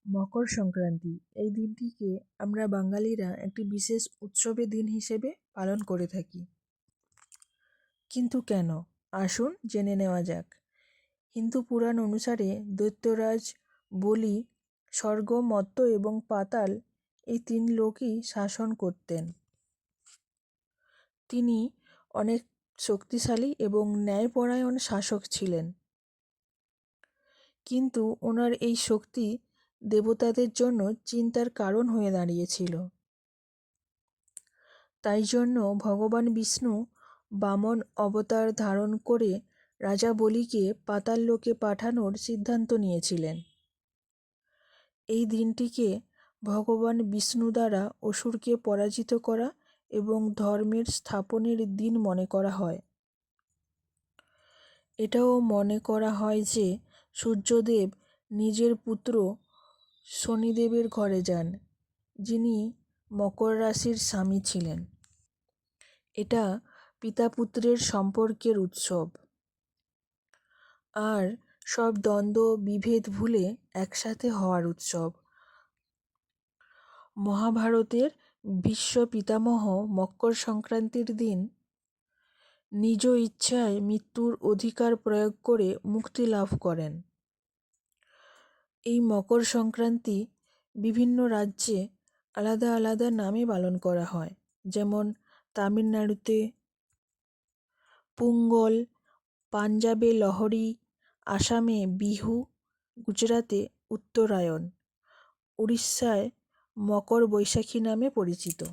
মকর সংক্রান্তি এই দিনটিকে আমরা বাঙালিরা একটি বিশেষ উৎসবের দিন হিসেবে পালন করে থাকি। কিন্তু কেন? আসুন জেনে নেওয়া যাক। হিন্দু পুরাণ অনুসারে দৈত্যরাজ বলি স্বর্গ, মর্ত্য এবং পাতাল এই তিন লোকই শাসন করতেন। তিনি অনেক শক্তিশালী এবং ন্যায়পরায়ণ শাসক ছিলেন। কিন্তু ওনার এই শক্তি দেবতাদের জন্য চিন্তার কারণ হয়ে দাঁড়িয়েছিল। তাই জন্য ভগবান বিষ্ণু বামন অবতার ধারণ করে রাজা বলিকে পাতাল লোকে পাঠানোর সিদ্ধান্ত নিয়েছিলেন। এই দিনটিকে ভগবান বিষ্ণু দ্বারা অসুরকে পরাজিত করা এবং ধর্মের স্থাপনের দিন মনে করা হয়। এটাও মনে করা হয় যে সূর্যদেব নিজের পুত্র শনিদেবের ঘরে যান, যিনি মকর রাশির স্বামী ছিলেন। এটা পিতা পুত্রের সম্পর্কের উৎসব, আর সব দ্বন্দ্ব বিভেদ ভুলে একসাথে হওয়ার উৎসব। মহাভারতের ভীষ্ম পিতামহ মকর সংক্রান্তির দিন নিজ ইচ্ছায় মৃত্যুর অধিকার প্রয়োগ করে মুক্তি লাভ করেন। এই মকর সংক্রান্তি বিভিন্ন রাজ্যে আলাদা আলাদা নামে পালন করা হয়, যেমন তামিলনাড়ুতে পোঙ্গল, পাঞ্জাবে লোহড়ি, আসামে বিহু, গুজরাতে উত্তরায়ণ, উড়িষ্যায় মকর বৈশাখী নামে পরিচিত।